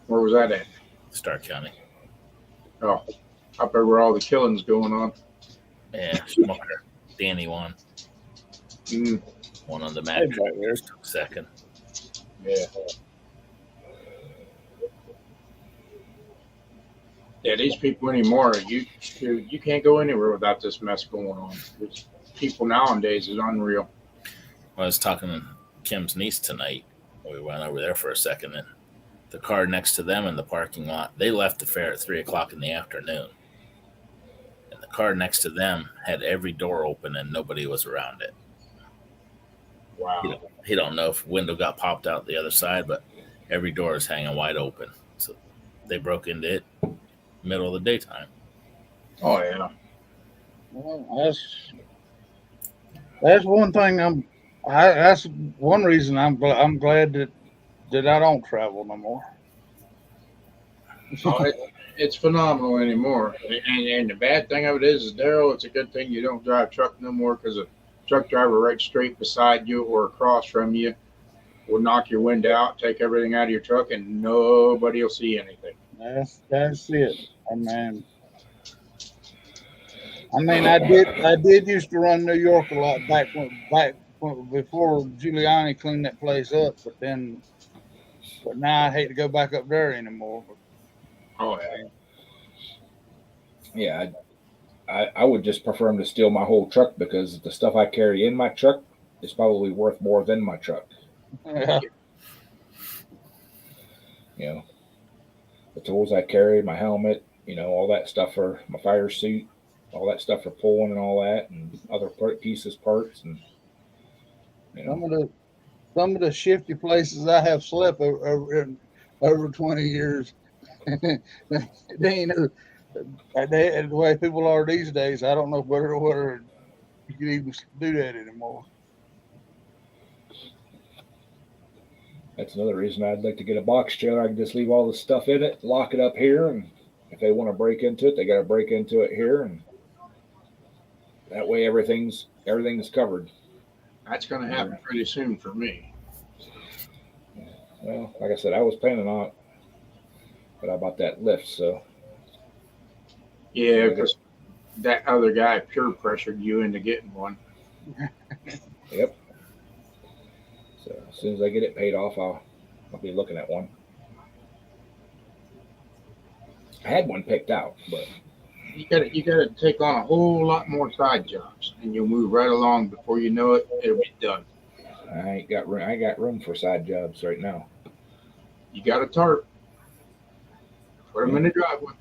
Where was that at?
Stark County.
Oh, up there where all the killing's going on.
Yeah, Schmucker. Danny won.
Mm,
One on the Mac tractor, took second.
yeah. Yeah, these people anymore, you can't go anywhere without this mess going on. It's, people nowadays is unreal.
I was talking to Kim's niece tonight. We went over there for a second, and the car next to them in the parking lot, they left the fair at 3:00 in the afternoon. And the car next to them had every door open and nobody was around it.
Wow.
He don't know if window got popped out the other side, but every door is hanging wide open. So they broke into it middle of the daytime.
Oh yeah.
Well, that's one thing. That's one reason I'm glad that I don't travel no more.
Oh, it's phenomenal anymore. And the bad thing of it is Daryl, it's a good thing you don't drive truck no more because a truck driver right straight beside you or across from you will knock your window out, take everything out of your truck, and nobody will see anything.
That's it. I did used to run New York a lot before Giuliani cleaned that place up, but now I hate to go back up there anymore.
Oh yeah.
Yeah, I would just prefer them to steal my whole truck because the stuff I carry in my truck is probably worth more than my truck.
Yeah.
You know, the tools I carry, my helmet, all that stuff for my fire suit, all that stuff for pulling and all that, and other parts, and
Some of the shifty places I have slept over 20 years, they ain't the way people are these days. I don't know whether you can even do that anymore.
that's another reason I'd like to get a box trailer. I can just leave all the stuff in it, lock it up here, and if they want to break into it, they got to break into it here, and that way everything's covered.
That's going to happen pretty soon for me.
Well, like I said, I was planning on it, but I bought that lift, so
Yeah, because that other guy peer pressured you into getting one.
yep. So as soon as I get it paid off, I'll be looking at one. I had one picked out, but
You gotta take on a whole lot more side jobs, and you'll move right along. Before you know it, it'll be done.
I got room for side jobs right now.
You got a tarp. Put them in the driveway.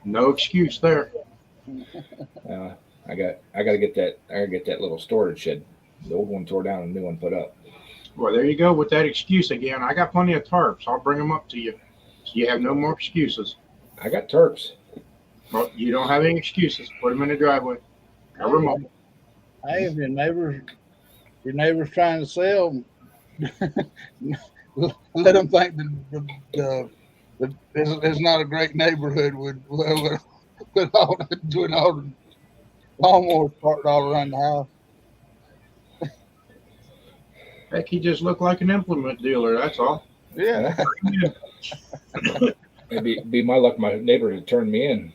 No excuse there.
I gotta get that. I gotta get that little storage shed. The old one tore down and the new one put up.
Well, there you go with that excuse again. I got plenty of tarps. I'll bring them up to you, so you have no more excuses.
I got turps.
Well, you don't have any excuses. Put them in the driveway. Cover them up.
Hey, if your neighbor's trying to sell, let them think that it's not a great neighborhood with all the lawnmowers parked all around the house.
Heck, he just looked like an implement dealer. That's all.
Yeah.
Maybe be my luck. My neighbor had turned me in.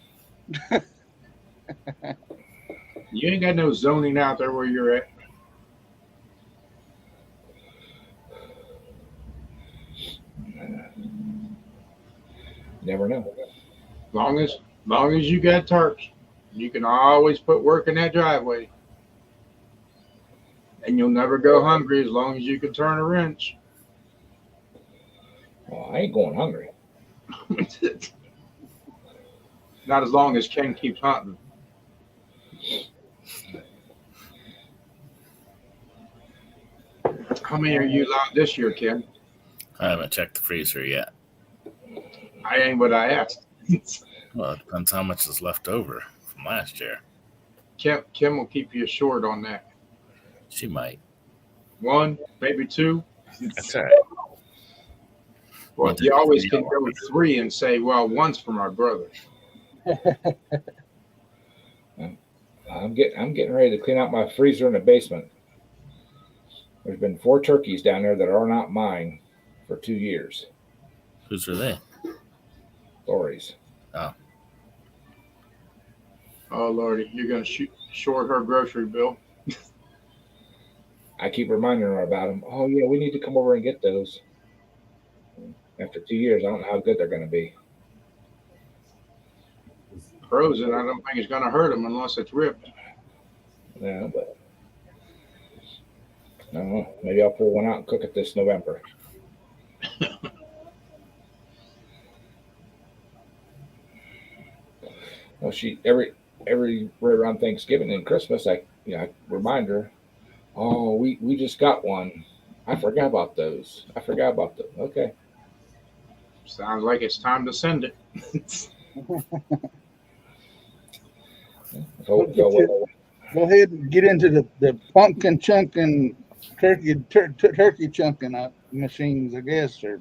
You ain't got no zoning out there where you're at.
Never know.
Long as you got tarps, you can always put work in that driveway. And you'll never go hungry as long as you can turn a wrench.
Well, I ain't going hungry.
Not as long as Ken keeps hunting. How many are you allowed this year, Ken?
I haven't checked the freezer yet.
I ain't what I asked.
Well, it depends how much is left over from last year.
Kim will keep you short on that.
She might.
One, maybe two.
That's all right.
Well, you always can go with three and say, well, one's for my brother.
I'm getting ready to clean out my freezer in the basement. There's been 4 turkeys down there that are not mine for 2 years.
Whose are they?
Lori's.
Oh, Lordy, you're going to short her grocery bill.
I keep reminding her about them. Oh yeah, we need to come over and get those. After 2 years, I don't know how good they're going to be.
Frozen, I don't think it's going to hurt them unless it's ripped.
Yeah, but I don't know. Maybe I'll pull one out and cook it this November. Well, she every right around Thanksgiving and Christmas, I remind her. Oh, we just got one. I forgot about those. Okay.
Sounds like it's time to send it.
So,
Go ahead and get into the pumpkin chunking, turkey chunking machines, I guess. Or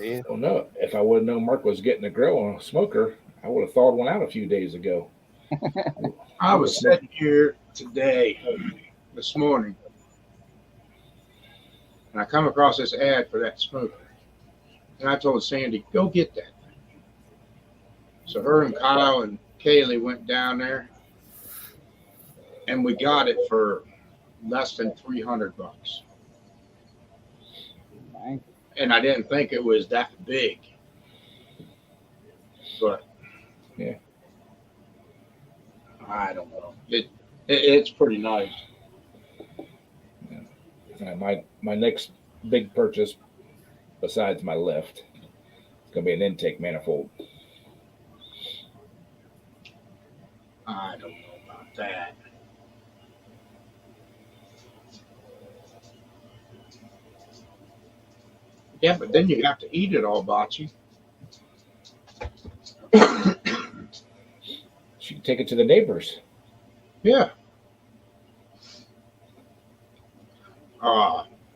yeah,
well, no, if I would have known Mark was getting a grill on a smoker, I would have thawed one out a few days ago.
I was sitting here this morning, and I come across this ad for that smoker. And I told Sandy, go get that thing. So her and Kyle and Kaylee went down there, and we got it for less than $300.
man.
And I didn't think it was that big. But
Yeah.
I don't know. It's pretty nice.
My next big purchase, besides my lift, it's gonna be an intake manifold.
I don't know about that. Yeah, but then you have to eat it all, Bocce.
She can take it to the neighbors.
Yeah.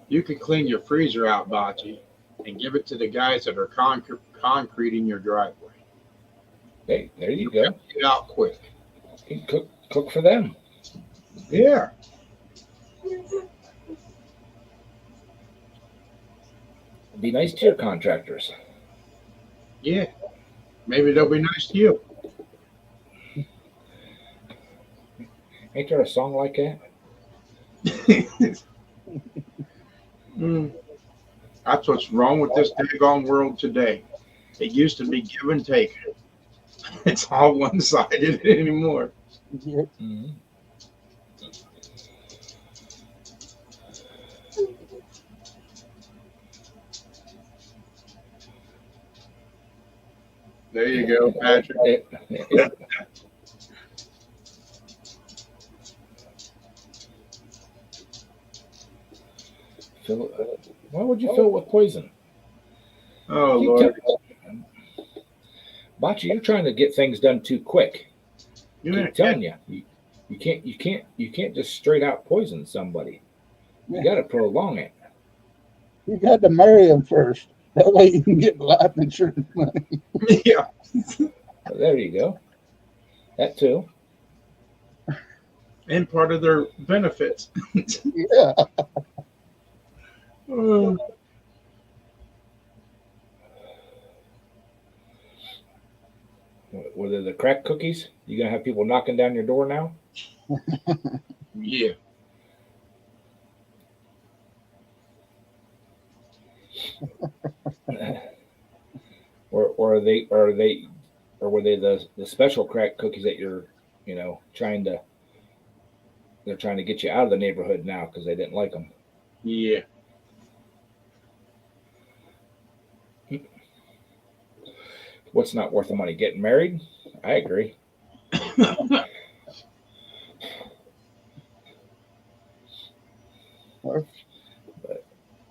You can clean your freezer out, Bocce, and give it to the guys that are concreting your driveway.
Hey, there you go.
Get it out quick.
You can cook for them.
Yeah.
Be nice to your contractors.
Yeah. Maybe they'll be nice to you.
Ain't there a song like that?
That's what's wrong with this daggone world today. It used to be give and take. It's all one-sided anymore.
Yep.
Mm-hmm.
There you go, Patrick.
Why would you fill it with poison?
Oh,
You
Lord.
Bocce, you're trying to get things done too quick.
You
I'm telling you, you can't just straight out poison somebody. You got to prolong it.
You got to marry him first. That way you can get life insurance money.
Yeah.
Well, there you go. That too.
And part of their benefits.
Yeah.
Were they the crack cookies? You gonna have people knocking down your door now?
Yeah.
Or were they the special crack cookies that you're trying to get you out of the neighborhood now because they didn't like them?
Yeah.
What's not worth the money? Getting married? I agree.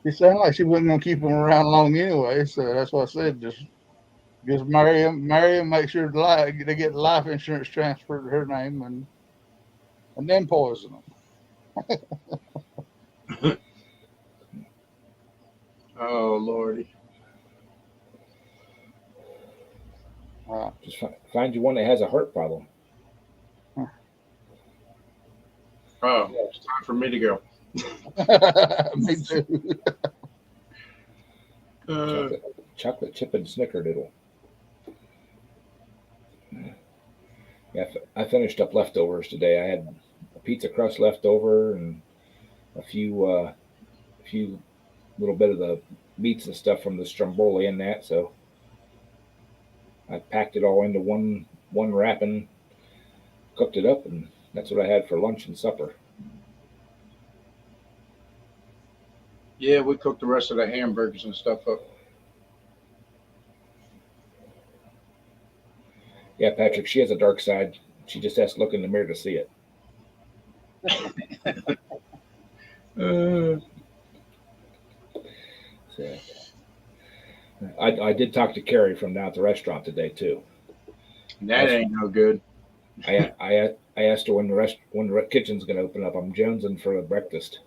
She sounded like she wasn't gonna keep him around long anyway, so that's why I said just marry him, make sure they get life insurance transferred to her name, and then poison them.
Oh, Lordy.
Just find you one that has a heart problem.
Oh, it's time for me to go.
Me too.
Chocolate chip and snickerdoodle. Yeah, I finished up leftovers today. I had a pizza crust left over and a few little bit of the meats and stuff from the stromboli in that. So I packed it all into one wrapping, cooked it up, and that's what I had for lunch and supper.
Yeah, we cooked the rest of the hamburgers and stuff up.
Yeah, Patrick, she has a dark side. She just has to look in the mirror to see it. So, I did talk to Carrie from down at the restaurant today too.
That ain't no good.
I asked her when the kitchen's going to open up. I'm jonesing for a breakfast.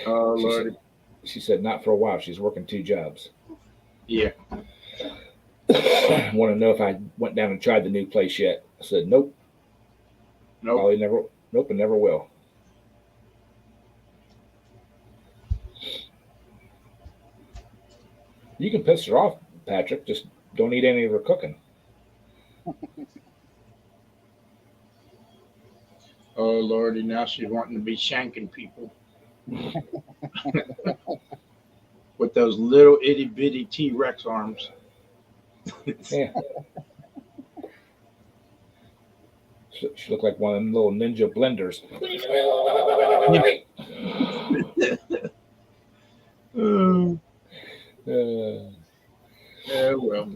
Oh,
She
Lord.
said, she said not for a while. She's working 2 jobs.
Yeah.
Want to know if I went down and tried the new place yet? I said nope.
Nope.
Probably never. Nope, and never will. You can piss her off, Patrick. Just don't eat any of her cooking.
Oh, Lordy. Now she's wanting to be shanking people. With those little itty bitty T-Rex arms.
Yeah. She looked like one of them little ninja blenders.
Yeah, well.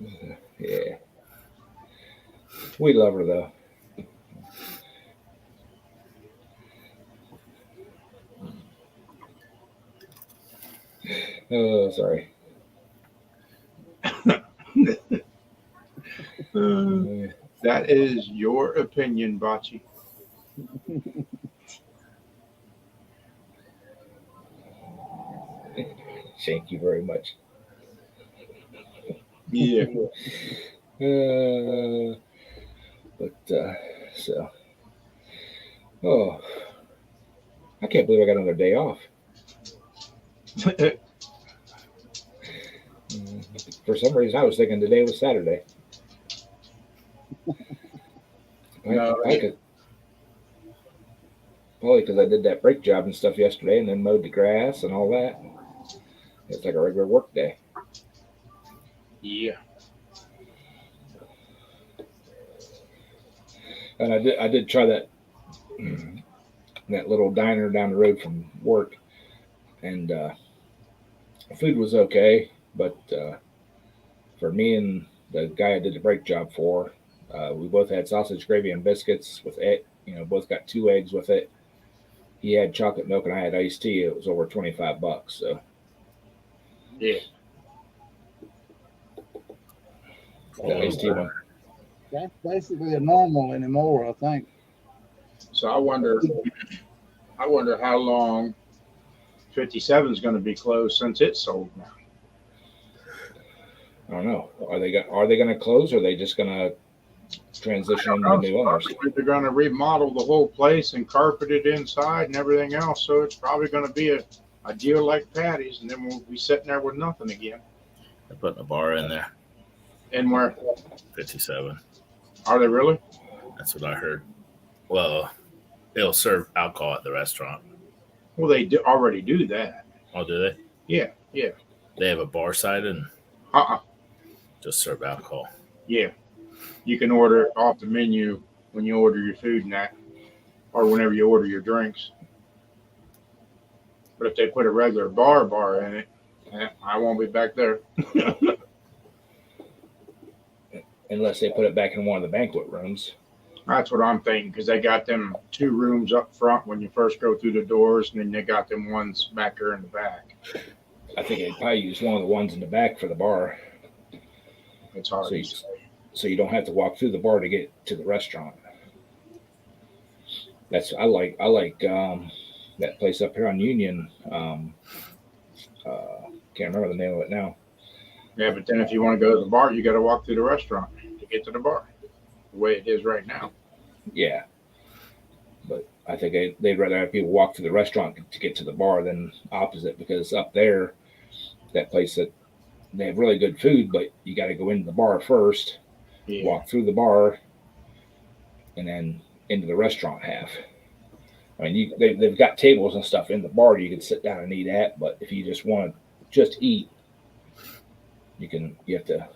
Yeah. We love her though. Oh, sorry.
That is your opinion, Bocce.
Thank you very much.
Yeah.
So, oh, I can't believe I got another day off. For some reason, I was thinking today was Saturday.
No.
I could, probably because I did that brake job and stuff yesterday, and then mowed the grass and all that. It's like a regular work day.
Yeah.
And I did try that that little diner down the road from work, and food was okay, but for me and the guy I did the brake job for, we both had sausage gravy and biscuits with it. You know, both got 2 eggs with it. He had chocolate milk and I had iced tea. It was over $25. So
Yeah.
the iced tea one.
That's basically a normal anymore, I think.
So I wonder how long 57 is going to be closed since it's sold now.
I don't know. Are they going to close, or are they just going to transition into new owners?
They're going to remodel the whole place and carpet it inside and everything else. So it's probably going to be a deal like Patty's, and then we'll be sitting there with nothing again.
They're putting a bar in there.
And where
57.
are they really?
That's what I heard. Well, they'll serve alcohol at the restaurant.
Well, they already do that.
Oh, do they?
Yeah.
They have a bar side and just serve alcohol.
Yeah. You can order it off the menu when you order your food and that, or whenever you order your drinks. But if they put a regular bar in it, I won't be back there.
Unless they put it back in one of the banquet rooms.
That's what I'm thinking, because they got them 2 rooms up front when you first go through the doors, and then they got them ones back there in the back.
I think they'd probably use one of the ones in the back for the bar.
It's hard
So
to
you,
say.
so you don't have to walk through the bar to get to the restaurant. I like that place up here on Union. Can't remember the name of it now.
Yeah, but then if you want to go to the bar, you got to walk through the restaurant to get to the bar. The way it is right now.
Yeah, but I think they'd rather have people walk through the restaurant to get to the bar than opposite, because up there, that place that they have really good food, but you got to go into the bar first,
Yeah.
walk through the bar, and then into the restaurant half. I mean, they've got tables and stuff in the bar you can sit down and eat at, but if you just want to just eat, you have to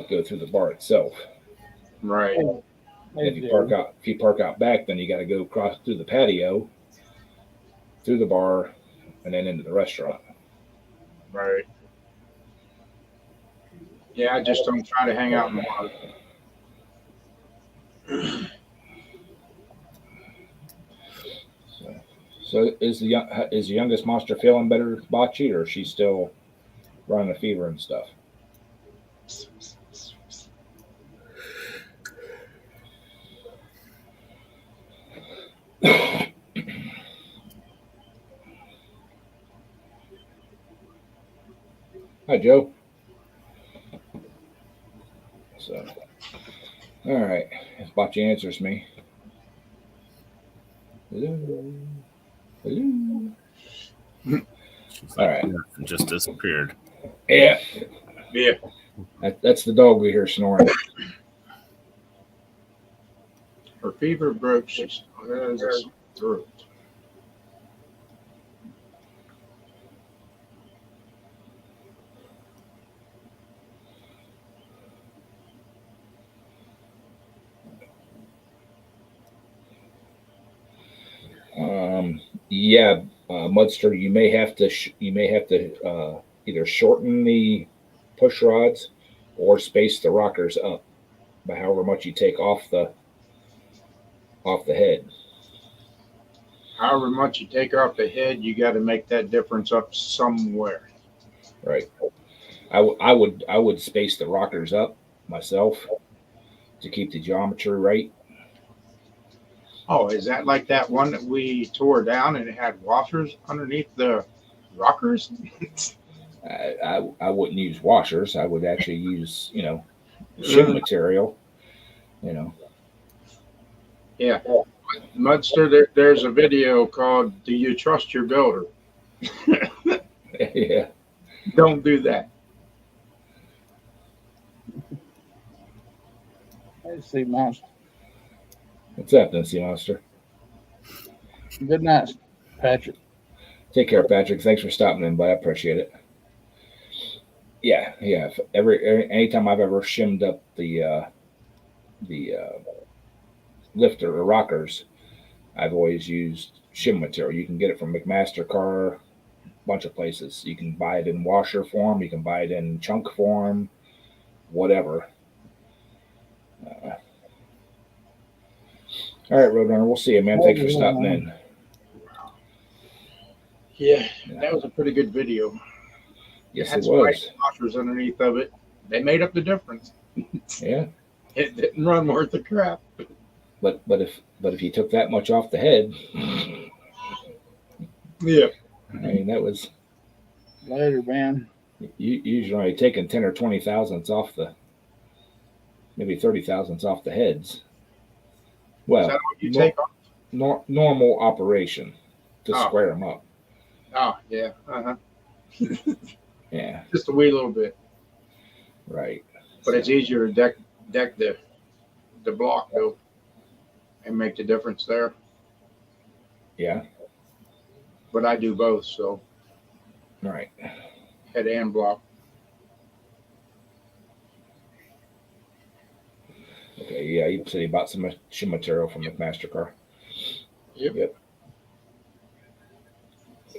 go through the bar itself.
Right.
And if you park out back, then you got to go across through the patio, through the bar, and then into the restaurant.
Right. Yeah, I just don't try to hang out in the bar.
So is the youngest monster feeling better, Bocce, or is she still running a fever and stuff? Hi, Joe. So, all right. If Bocce answers me. Hello. Hello.
She's
All
like,
right.
just disappeared.
Yeah.
Yeah.
That's the dog we hear snoring.
Her fever broke. She has a throat.
Yeah, Mudster, you may have to either shorten the push rods or space the rockers up by however much you take off the head.
However much you take off the head, you got to make that difference up somewhere.
Right. I would space the rockers up myself to keep the geometry right.
Oh, is that like that one that we tore down and it had washers underneath the rockers?
I wouldn't use washers. I would actually use shim material.
Yeah. Mudster, there's a video called "Do You Trust Your Builder?"
Yeah.
Don't do that.
Let's see, monster.
What's happening, Sea Monster?
Good night, Patrick.
Take care, Patrick. Thanks for stopping in, but I appreciate it. Yeah. If anytime I've ever shimmed up the lifter or rockers, I've always used shim material. You can get it from McMaster Car, a bunch of places. You can buy it in washer form. You can buy it in chunk form, whatever. All right, Roadrunner. We'll see you, man. Thanks for stopping in.
Yeah, that was a pretty good video.
Yes,
Had
it
some
was.
washers underneath of it. They made up the difference.
Yeah,
It didn't run worth the crap.
but if you took that much off the head,
Yeah.
I mean that was
Later, man.
you usually only taking 10 or 20 thousandths off maybe 30 thousandths off the heads.
Is
Well,
that what you take off?
normal operation to
Oh.
square them up.
Oh, yeah. Uh-huh.
Yeah,
Just a wee little bit.
right.
But it's easier to deck the block, though, and make the difference there.
Yeah,
But I do both, so
right.
head and block.
Okay, yeah. You said he bought some shim material from McMaster Car.
Yep.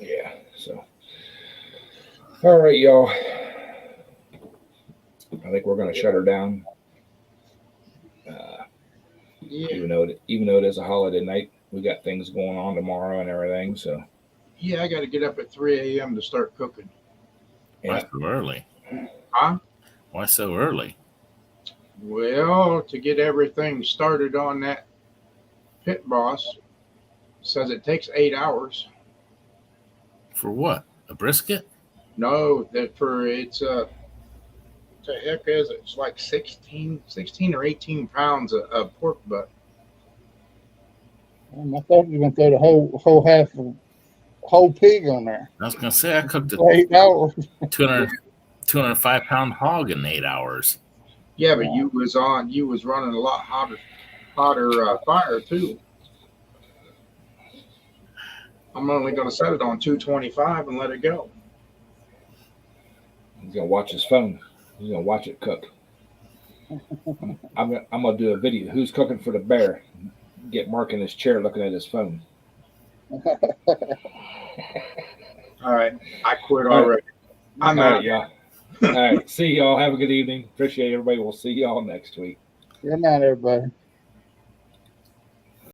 Yeah. So, all right, y'all. I think we're gonna shut her down.
Yeah.
Even though it is a holiday night, we got things going on tomorrow and everything. So
Yeah, I got to get up at 3 a.m. to start cooking.
Why
yeah,
so early?
Huh?
Why so early?
Well, to get everything started on that pit boss, says it takes 8 hours.
For what? A brisket?
No, that for it's the heck is it? It's like 16 or 18 pounds of pork butt.
I thought you were gonna throw the whole pig on there.
I was gonna say I cooked a
For 8 hours.
205 pound hog in 8 hours.
Yeah, but you was running a lot hotter fire too. I'm only going to set it on 225 and let it go.
he's gonna watch his phone. He's gonna watch it cook. I'm gonna do a video. Who's cooking for the bear? Get Mark in his chair looking at his phone.
All right, I quit already. I'm
All
out.
right, y'all. All right. See y'all. Have a good evening. Appreciate everybody. We'll see y'all next week.
Good night, everybody.